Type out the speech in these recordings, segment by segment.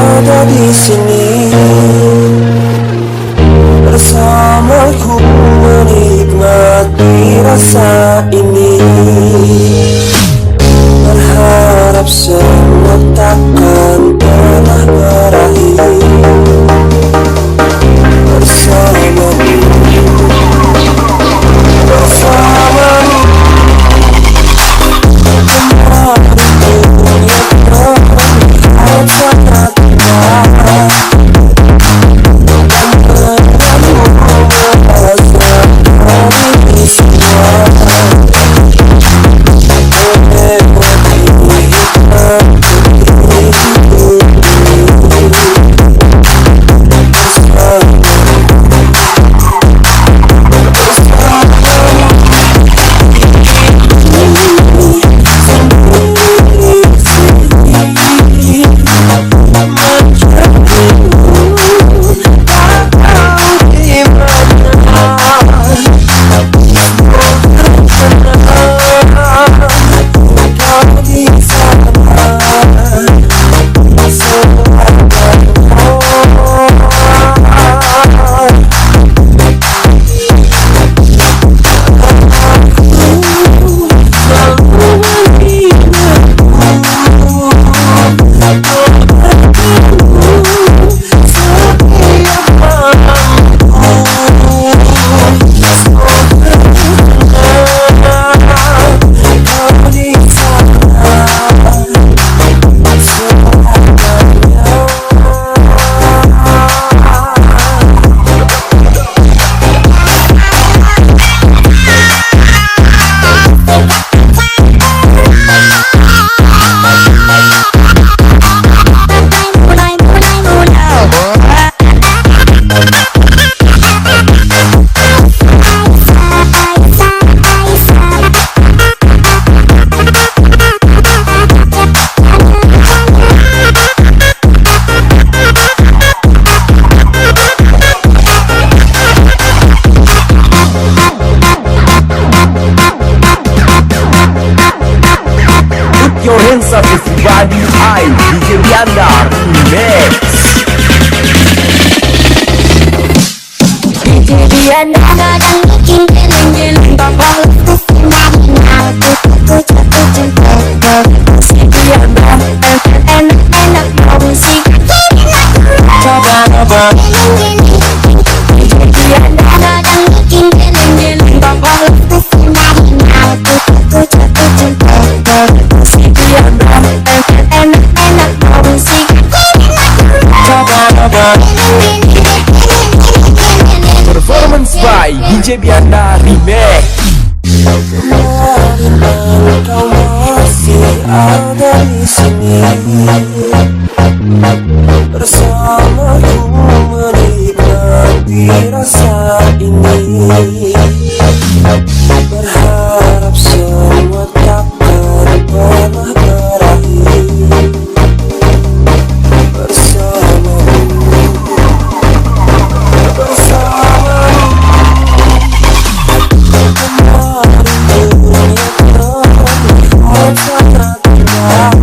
ada di sini bersamaku menikmati rasa ini. Berharap semua takkan pernah berakhir bersamamu, bersamamu. Kemarin dunia terlihat sangat indah, your hands up everybody, I DJ Biandar Remix. DJ Biandar kadang bikin geleng-geleng bapak lepas kenal aku jatuh cinta. Si Biandar enak-enak musik coba geleng-geleng. DJ Biandar kadang bikin geleng-geleng bapak lepas kenal aku jatuh cinta. Si Biandar enak-enak musik coba Performance by DJ Biandar Remix. Kemarin kau masih ada di sini bersamaku menikmati rasa ini. Berharap semua takkan pernah berakhir bersamamu, bersamamu. Kemarin dunia terlihat sangat indah,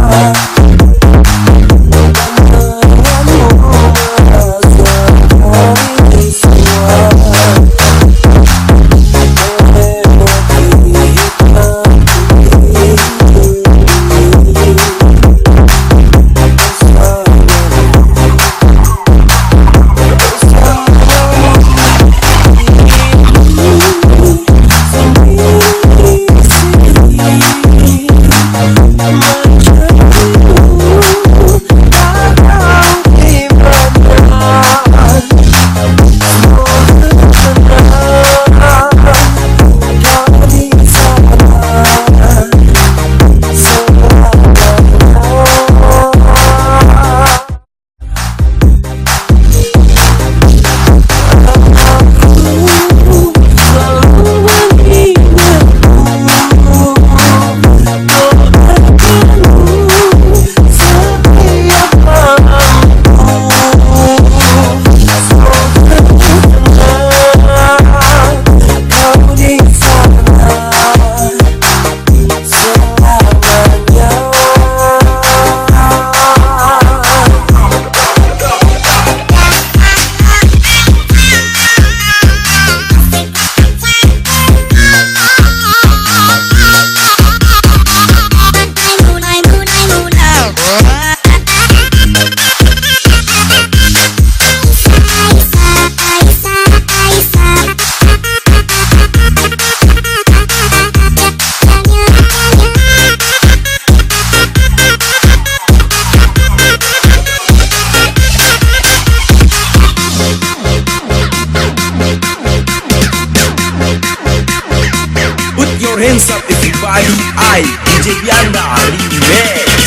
Put your hands up everybody, I DJ Bianda Remix.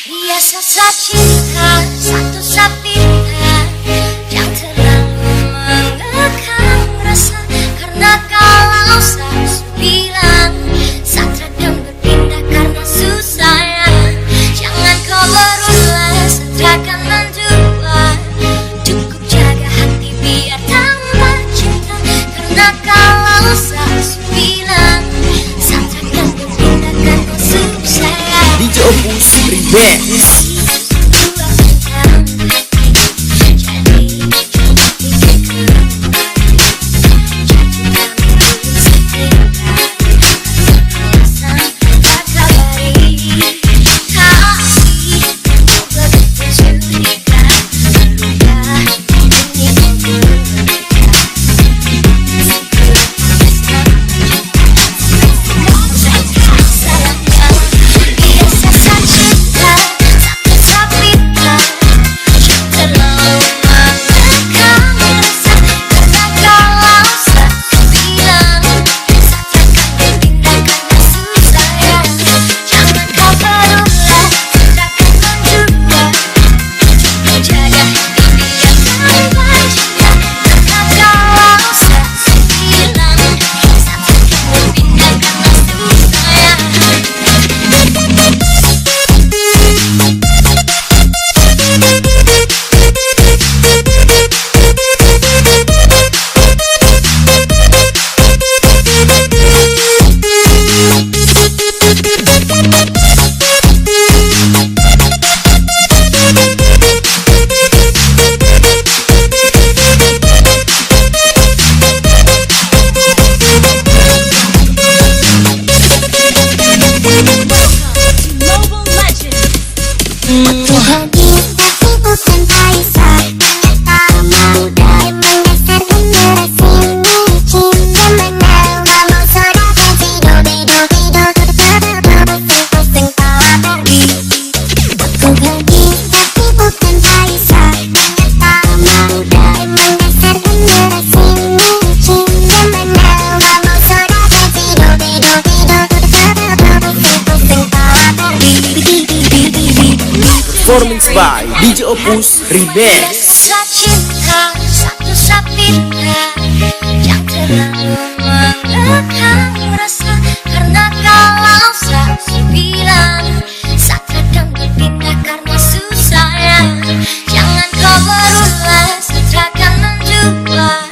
Biasa cinta satu sapita yang terlalu mengekang rasa, karena kalau saya bilang saat dan berpindah karena susah ya. Jangan kau berulang, satrakan mendua. Cukup jaga hati biar tambah cinta, karena kalau saya bilang saat dan berpindah karena susah ya. DJ Opus Remix. Performance by DJ Opus Remix. Biasa cinta satu sapita yang terlalu mengekang rasa, karena kalau saya bilang saat kadang berpindah karena susah ya. Jangan kau berulang, satrakan mendua.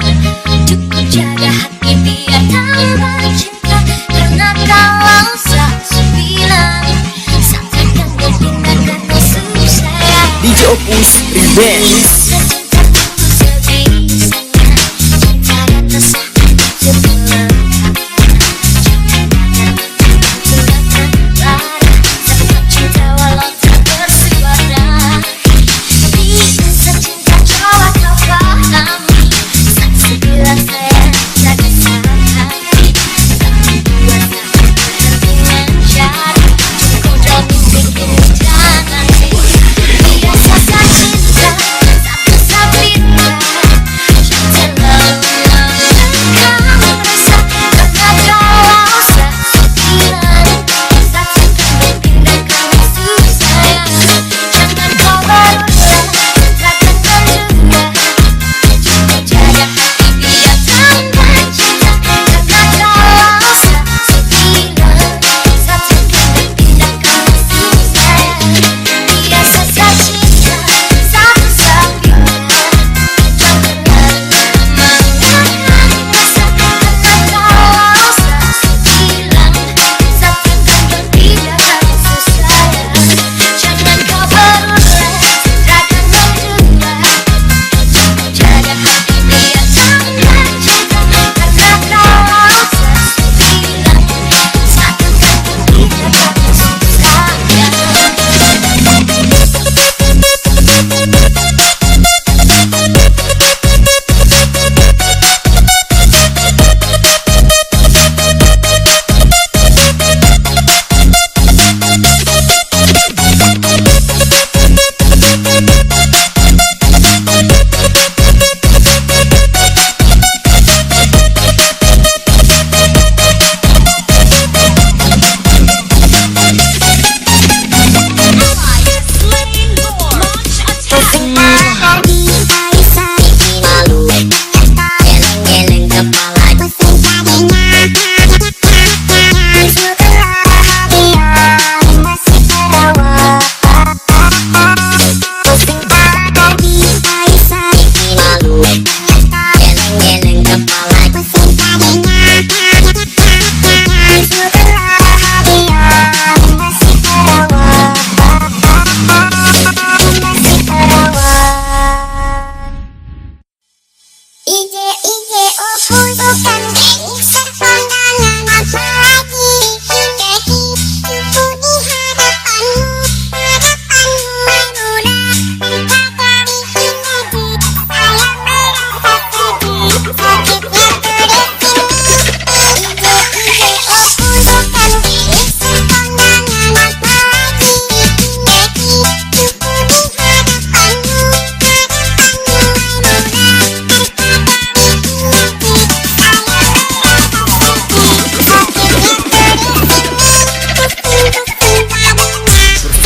Cukup jaga hati biar tambah cinta, karena kalau saya bilang saat kadang berpindah karena susah ya. DJ Opus Remix. Biasa cinta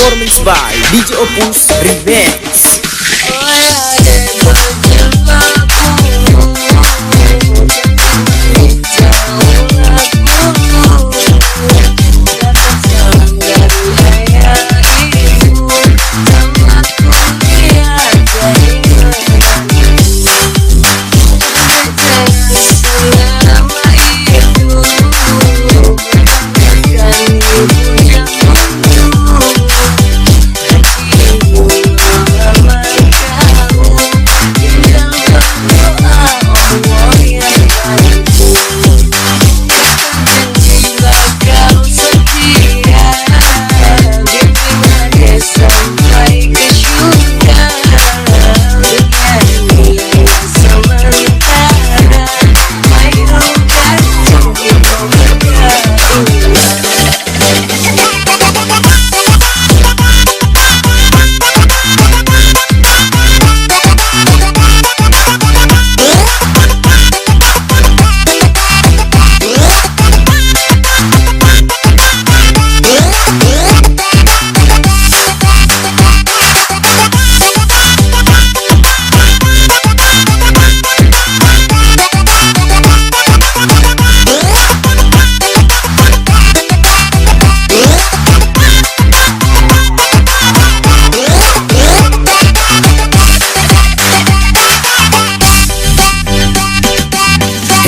Performance by DJ Opus Remix.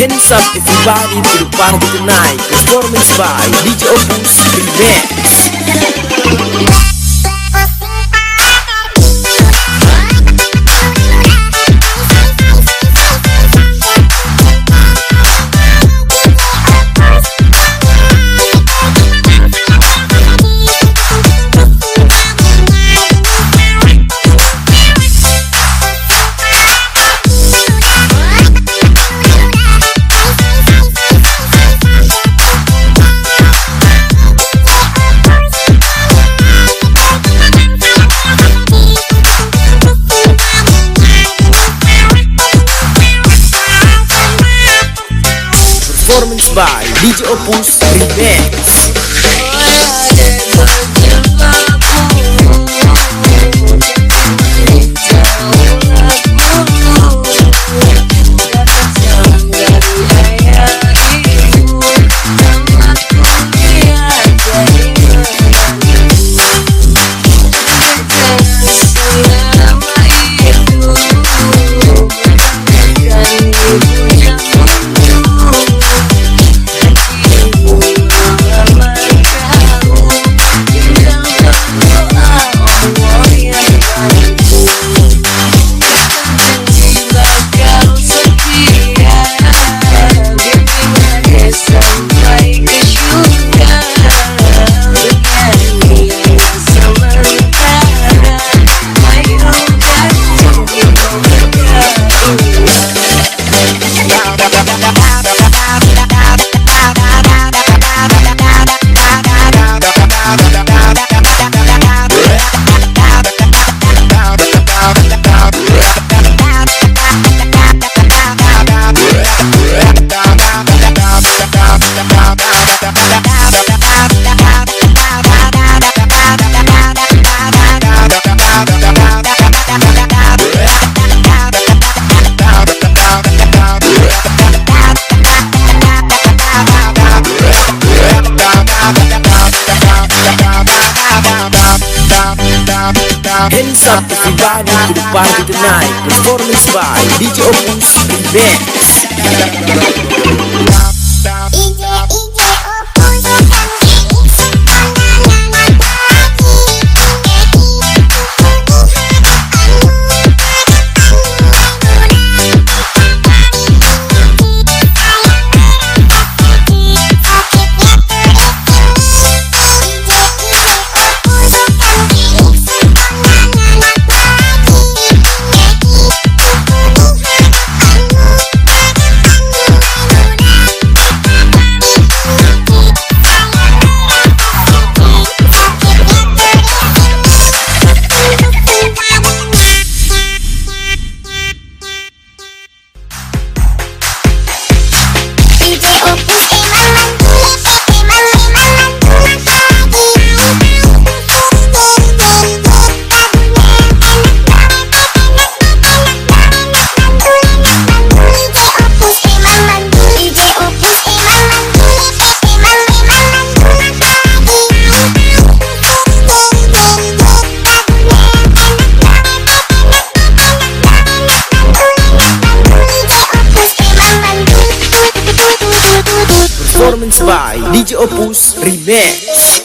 Hands up everybody to the party tonight. Performance by DJ Opus Remix. Performance by DJ Opus Remix. Hands up everybody to the party tonight. Performance by DJ Opus Remix. DJ Opus Remix.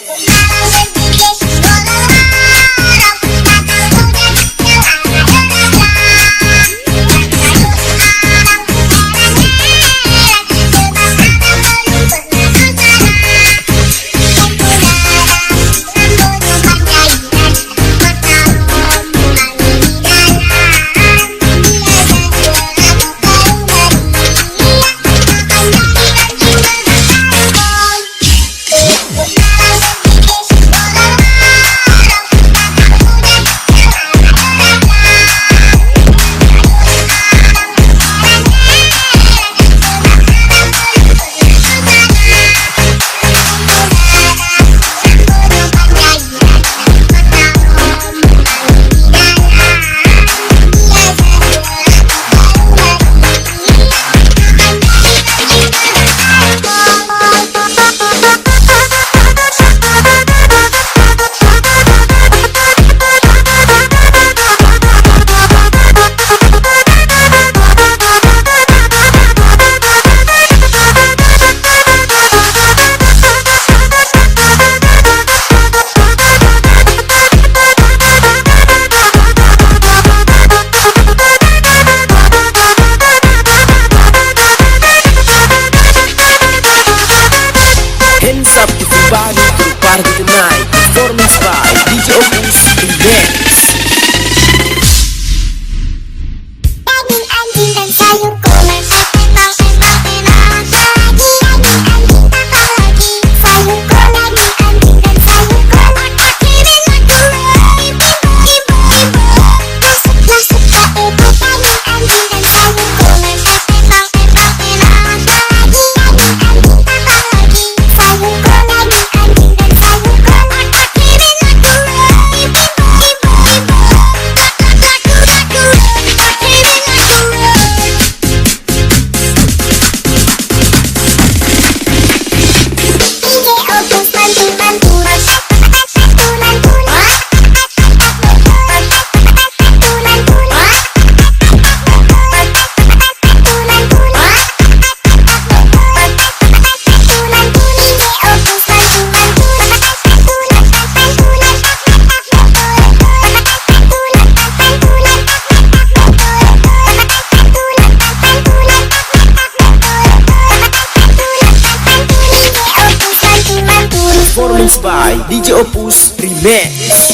Performance by DJ Opus Remix.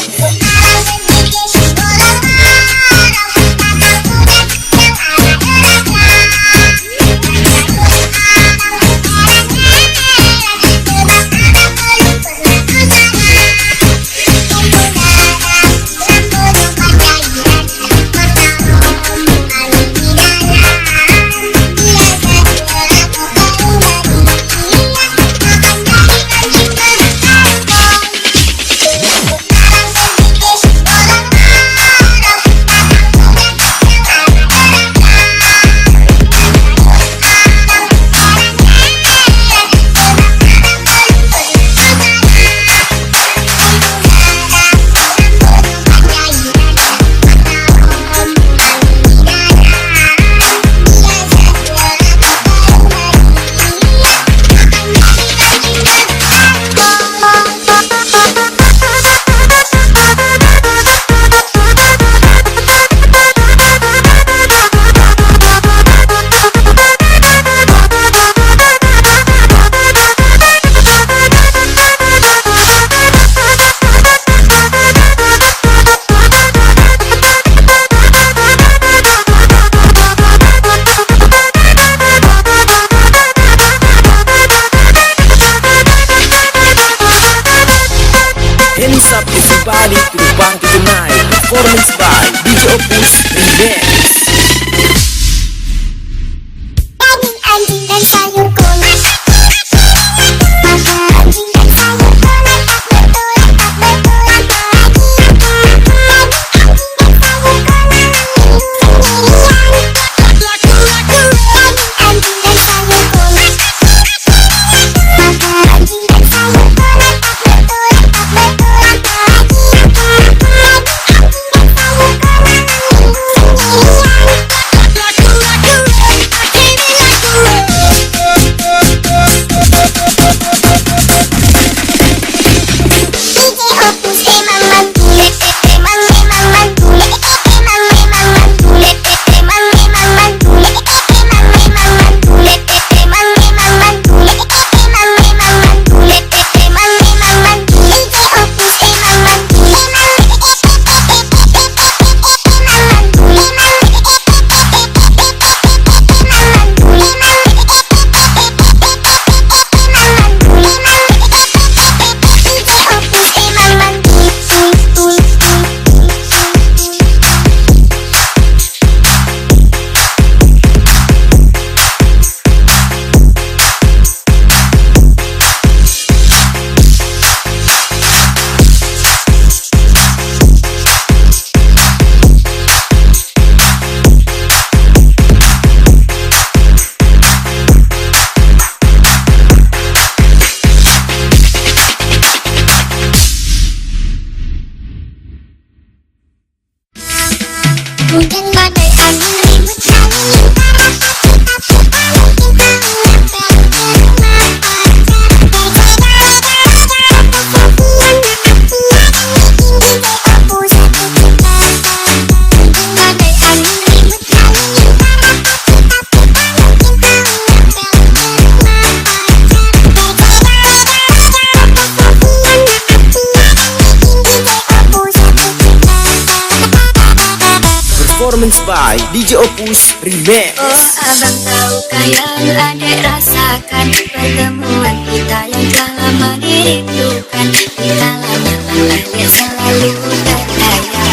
Performance by DJ Opus Remix. Oh abang tahukah yang adek rasakan, pertemuan kita yang telah lama dirindukan. Kita lama-lama adek selalu berdaya.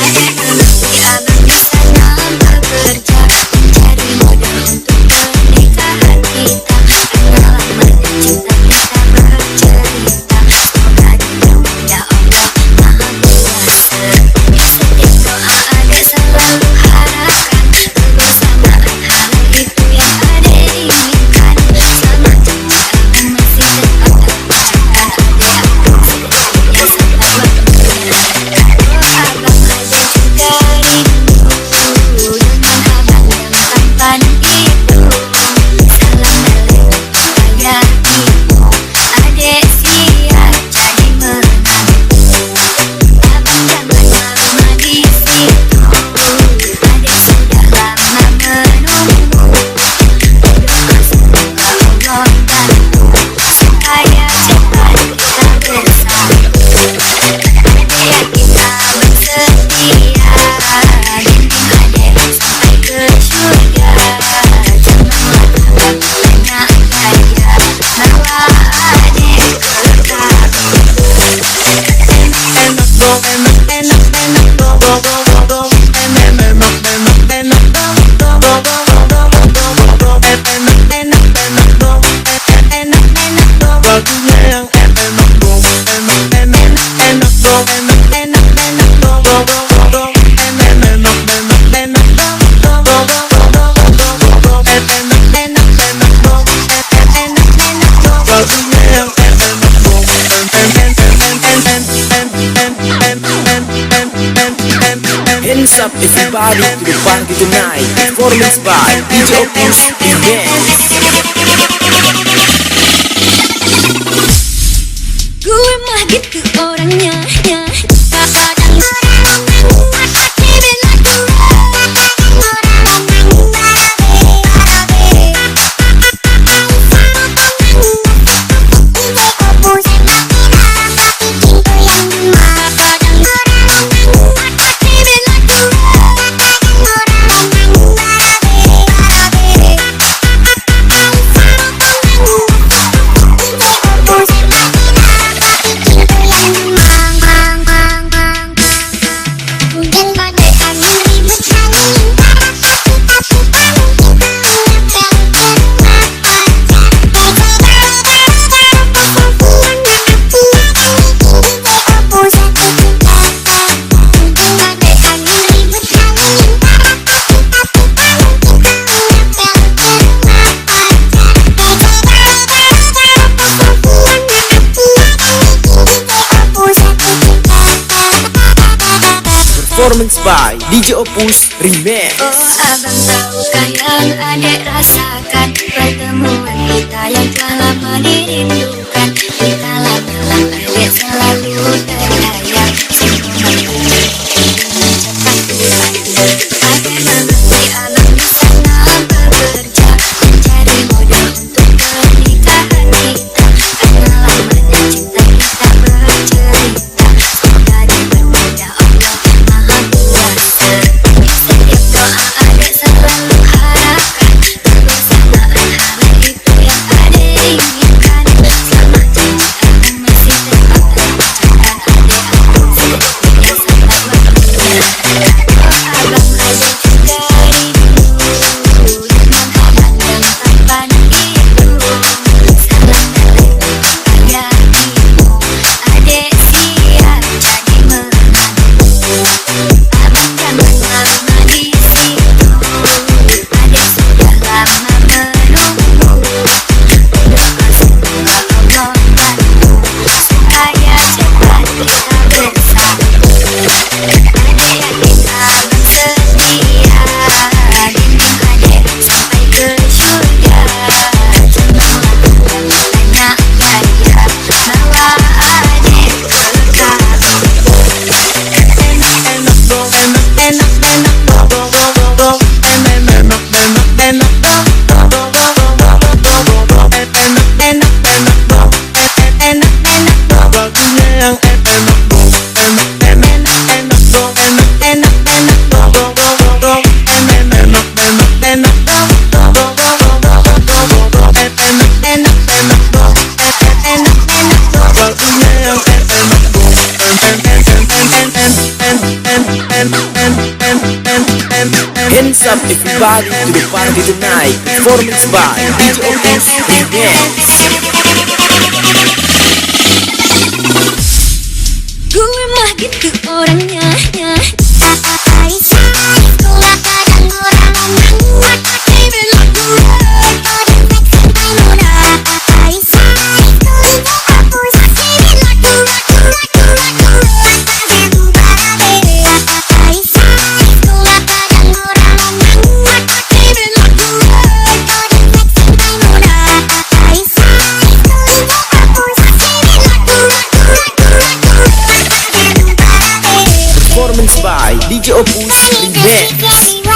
Adek menanti abang di sana bekerja, mencari modal untuk pernikahan kita. Karena lama dan cinta kita bercerita, semoga dimudah Allah Maha Kuasa. Setiap doa adek selalu harapkan kebersamaan, hal itu yang adek inginkan. Selama cinta aku masih tetap terjaga, adek aku setia sampai waktunya. Kalau abang adek juga rindu dengan abang yang tampan itu. Salam balik supaya ibu adek siap jadi menantu. Abang jangan lama di situ, adek sudah lama menunggu. Doa semoga Allah bantu supaya cepat kita bersatu. Adek yakin abang setia, bimbing adek sampai ke surga. Janganlah abang banyak gaya, bawa adek ke Hands up everybody to the party tonight. Performance by DJ Opus Remix. gue mah gitu orangnya, Performance by DJ Opus Remix. oh abang tahukah yang adek rasakan, pertemuan kita yang telah lama dirindukan. Kita lama-lama adek selalu berdaya, semoga kita cepat dibantu. Adek menanti abang di sana bekerja, mencari modal untuk pernikahan kita. Karena lama dan cinta kita bercerita, semoga dipermudah Allah Maha Kuasa. Setiap doa adek selalu harapkan kebersamaan, hal itu yang adek inginkan. Selama cinta aku masih tetap terjaga, adek aku setia sampai waktunya. Kalau abang Hands up everybody to the party tonight. Performance by DJ Opus Remix. Gue mah gitu orangnya. Performance by DJ Opus Remix.